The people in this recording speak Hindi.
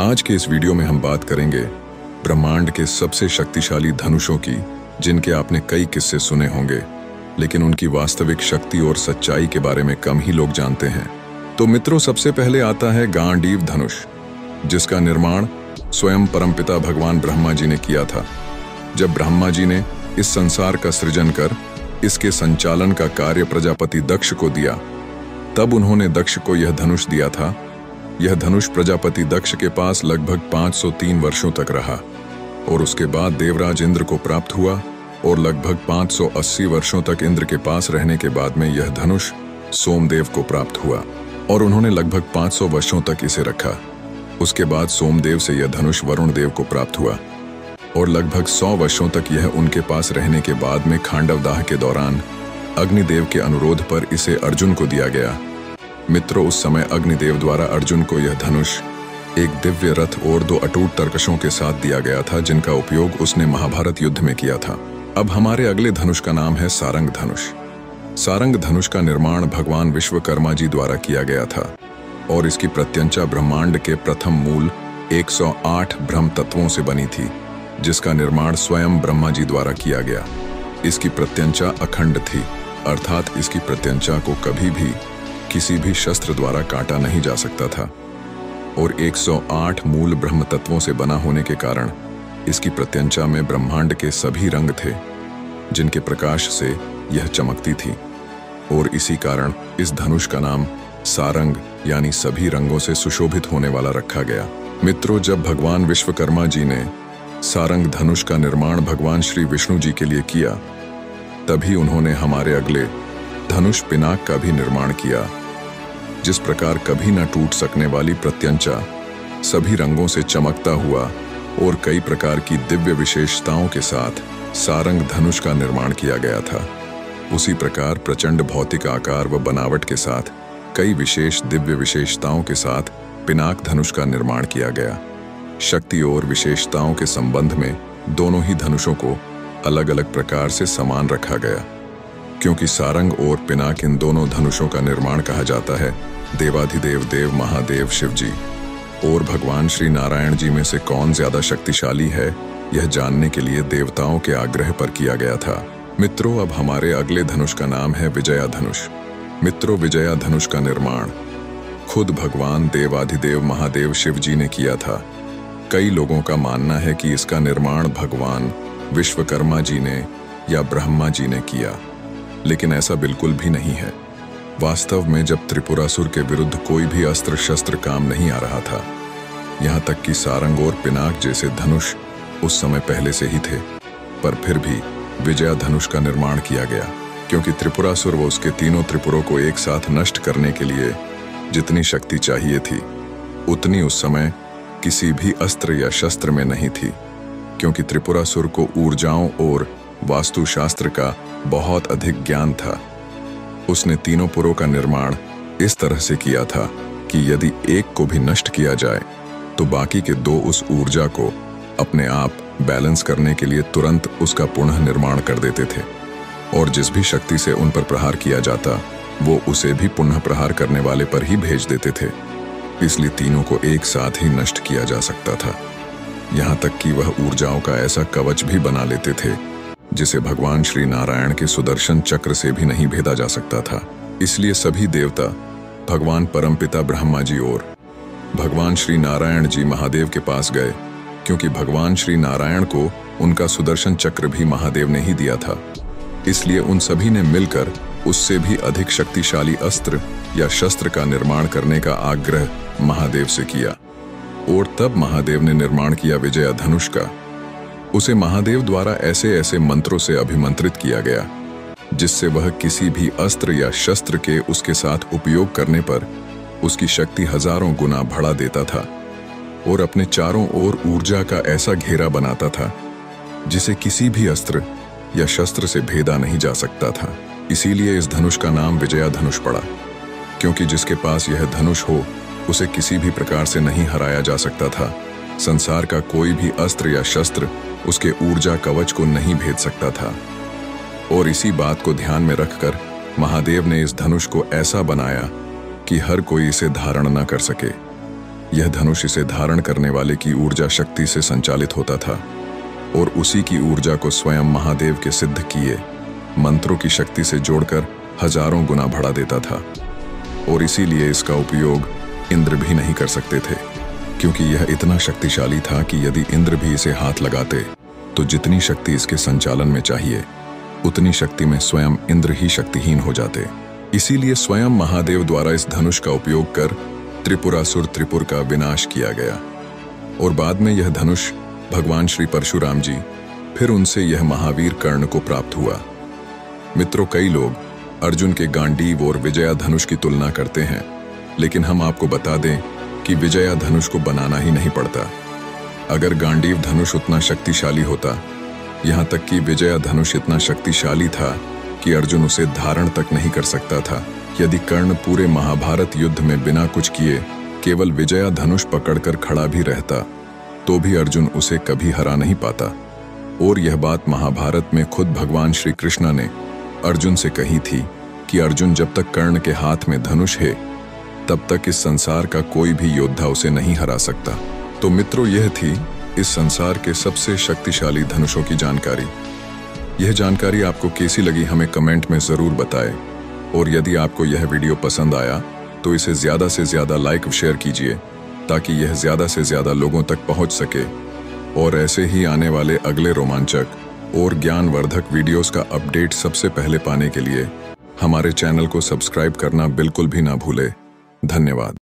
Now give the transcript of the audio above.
आज के इस वीडियो में हम बात करेंगे ब्रह्मांड के सबसे शक्तिशाली धनुषों की, जिनके आपने कई किस्से सुने होंगे, लेकिन उनकी वास्तविक शक्ति और सच्चाई के बारे में कम ही लोग जानते हैं। तो मित्रों, सबसे पहले आता है गांडीव धनुष, जिसका निर्माण स्वयं परमपिता भगवान ब्रह्मा जी ने किया था। जब ब्रह्मा जी ने इस संसार का सृजन कर इसके संचालन का कार्य प्रजापति दक्ष को दिया, तब उन्होंने दक्ष को यह धनुष दिया था। यह धनुष प्रजापति दक्ष के पास लगभग 503 वर्षों तक रहा और उसके बाद देवराज इंद्र को प्राप्त हुआ और लगभग 580 वर्षों तक इंद्र के पास रहने के बाद में यह धनुष सोमदेव को प्राप्त हुआ और उन्होंने लगभग 500 वर्षों तक इसे रखा। उसके बाद सोमदेव से यह धनुष वरुण देव को प्राप्त हुआ और लगभग 100 वर्षों तक यह उनके पास रहने के बाद में खांडवदाह के दौरान अग्निदेव के अनुरोध पर इसे अर्जुन को दिया गया। मित्रों, उस समय अग्निदेव द्वारा अर्जुन को यह धनुष एक दिव्य रथ और 2 अटूट तरकशों के साथ दिया गया था, जिनका उपयोग उसने महाभारत युद्ध में किया था। अब हमारे अगले धनुष का नाम है सारंग धनुष। सारंग धनुष का निर्माण भगवान विश्वकर्मा जी द्वारा किया गया था और इसकी प्रत्यंचा ब्रह्मांड के प्रथम मूल 108 ब्रह्म तत्वों से बनी थी, जिसका निर्माण स्वयं ब्रह्मा जी द्वारा किया गया। इसकी प्रत्यंचा अखंड थी, अर्थात इसकी प्रत्यंचा को कभी भी किसी भी शस्त्र द्वारा काटा नहीं जा सकता था और 108 मूल ब्रह्म तत्वों से बना होने के कारण इसकी प्रत्यंचा में ब्रह्मांड के सभी रंग थे, जिनके प्रकाश से यह चमकती थी और इसी कारण इस धनुष का नाम सारंग यानी सभी रंगों से सुशोभित होने वाला रखा गया। मित्रों, जब भगवान विश्वकर्मा जी ने सारंग धनुष का निर्माण भगवान श्री विष्णु जी के लिए किया, तभी उन्होंने हमारे अगले धनुष पिनाक का भी निर्माण किया। जिस प्रकार कभी न टूट सकने वाली प्रत्यंचा सभी रंगों से चमकता हुआ और कई प्रकार की दिव्य विशेषताओं के साथ सारंग धनुष का निर्माण किया गया था, उसी प्रकार प्रचंड भौतिक आकार व बनावट के साथ कई विशेष दिव्य विशेषताओं के साथ पिनाक धनुष का निर्माण किया गया। शक्ति और विशेषताओं के संबंध में दोनों ही धनुषों को अलग अलग प्रकार से समान रखा गया, क्योंकि सारंग और पिनाक इन दोनों धनुषों का निर्माण कहा जाता है देवाधिदेव देव महादेव शिव जी और भगवान श्री नारायण जी में से कौन ज्यादा शक्तिशाली है, यह जानने के लिए देवताओं के आग्रह पर किया गया था। मित्रों, अब हमारे अगले धनुष का नाम है विजया धनुष। मित्रों, विजया धनुष का निर्माण खुद भगवान देवाधिदेव महादेव शिव जी ने किया था। कई लोगों का मानना है कि इसका निर्माण भगवान विश्वकर्मा जी ने या ब्रह्मा जी ने किया, लेकिन ऐसा बिल्कुल भी नहीं है। वास्तव में जब त्रिपुरासुर के विरुद्ध कोई भी अस्त्र शस्त्र काम नहीं आ रहा था, यहाँ तक कि सारंग और पिनाक जैसे धनुष उस समय पहले से ही थे, पर फिर भी विजया धनुष का निर्माण किया गया, क्योंकि त्रिपुरासुर व उसके तीनों त्रिपुरों को एक साथ नष्ट करने के लिए जितनी शक्ति चाहिए थी, उतनी उस समय किसी भी अस्त्र या शस्त्र में नहीं थी, क्योंकि त्रिपुरासुर को ऊर्जाओं और वास्तुशास्त्र का बहुत अधिक ज्ञान था। उसने तीनों पुरों का निर्माण इस तरह से किया था कि यदि एक को भी नष्ट किया जाए तो बाकी के 2 उस ऊर्जा को अपने आप बैलेंस करने के लिए तुरंत उसका पुनः निर्माण कर देते थे और जिस भी शक्ति से उन पर प्रहार किया जाता, वो उसे भी पुनः प्रहार करने वाले पर ही भेज देते थे। इसलिए तीनों को एक साथ ही नष्ट किया जा सकता था। यहाँ तक कि वह ऊर्जाओं का ऐसा कवच भी बना लेते थे जिसे भगवान श्री नारायण के सुदर्शन चक्र से भी नहीं भेदा जा सकता था। इसलिए सभी देवता भगवान परमपिता ब्रह्मा जी और भगवान श्री नारायण जी महादेव के पास गए, क्योंकि भगवान श्री नारायण को उनका सुदर्शन चक्र भी महादेव ने ही दिया था। इसलिए उन सभी ने मिलकर उससे भी अधिक शक्तिशाली अस्त्र या शस्त्र का निर्माण करने का आग्रह महादेव से किया और तब महादेव ने निर्माण किया विजया धनुष का। उसे महादेव द्वारा ऐसे ऐसे मंत्रों से अभिमंत्रित किया गया जिससे वह किसी भी अस्त्र या शस्त्र के उसके साथ उपयोग करने पर उसकी शक्ति हजारों गुना बढ़ा देता था और अपने चारों ओर ऊर्जा का ऐसा घेरा बनाता था जिसे किसी भी अस्त्र या शस्त्र से भेदा नहीं जा सकता था। इसीलिए इस धनुष का नाम विजया धनुष पड़ा, क्योंकि जिसके पास यह धनुष हो उसे किसी भी प्रकार से नहीं हराया जा सकता था। संसार का कोई भी अस्त्र या शस्त्र उसके ऊर्जा कवच को नहीं भेद सकता था और इसी बात को ध्यान में रखकर महादेव ने इस धनुष को ऐसा बनाया कि हर कोई इसे धारण न कर सके। यह धनुष इसे धारण करने वाले की ऊर्जा शक्ति से संचालित होता था और उसी की ऊर्जा को स्वयं महादेव के सिद्ध किए मंत्रों की शक्ति से जोड़कर हजारों गुना बढ़ा देता था। और इसीलिए इसका उपयोग इंद्र भी नहीं कर सकते थे, क्योंकि यह इतना शक्तिशाली था कि यदि इंद्र भी इसे हाथ लगाते तो जितनी शक्ति इसके संचालन में चाहिए उतनी शक्ति में स्वयं इंद्र ही शक्तिहीन हो जाते। इसीलिए स्वयं महादेव द्वारा इस धनुष का उपयोग कर त्रिपुरासुर त्रिपुर का विनाश किया गया और बाद में यह धनुष भगवान श्री परशुराम जी फिर उनसे यह महावीर कर्ण को प्राप्त हुआ। मित्रों, कई लोग अर्जुन के गांडीव और विजया धनुष की तुलना करते हैं, लेकिन हम आपको बता दें कि विजया धनुष को बनाना ही नहीं पड़ता। अगर गांडीव धनुष उतना शक्तिशाली होता, यहाँ तक कि विजया धनुष इतना शक्तिशाली था कि अर्जुन उसे धारण तक नहीं कर सकता था। यदि कर्ण पूरे महाभारत युद्ध में बिना कुछ किए केवल विजया धनुष पकड़कर खड़ा भी रहता तो भी अर्जुन उसे कभी हरा नहीं पाता। और यह बात महाभारत में खुद भगवान श्री कृष्ण ने अर्जुन से कही थी कि अर्जुन, जब तक कर्ण के हाथ में धनुष है तब तक इस संसार का कोई भी योद्धा उसे नहीं हरा सकता। तो मित्रों, यह थी इस संसार के सबसे शक्तिशाली धनुषों की जानकारी। यह जानकारी आपको कैसी लगी हमें कमेंट में ज़रूर बताएं। और यदि आपको यह वीडियो पसंद आया तो इसे ज़्यादा से ज़्यादा लाइक शेयर कीजिए ताकि यह ज़्यादा से ज़्यादा लोगों तक पहुंच सके। और ऐसे ही आने वाले अगले रोमांचक और ज्ञानवर्धक वीडियोस का अपडेट सबसे पहले पाने के लिए हमारे चैनल को सब्सक्राइब करना बिल्कुल भी ना भूले। धन्यवाद।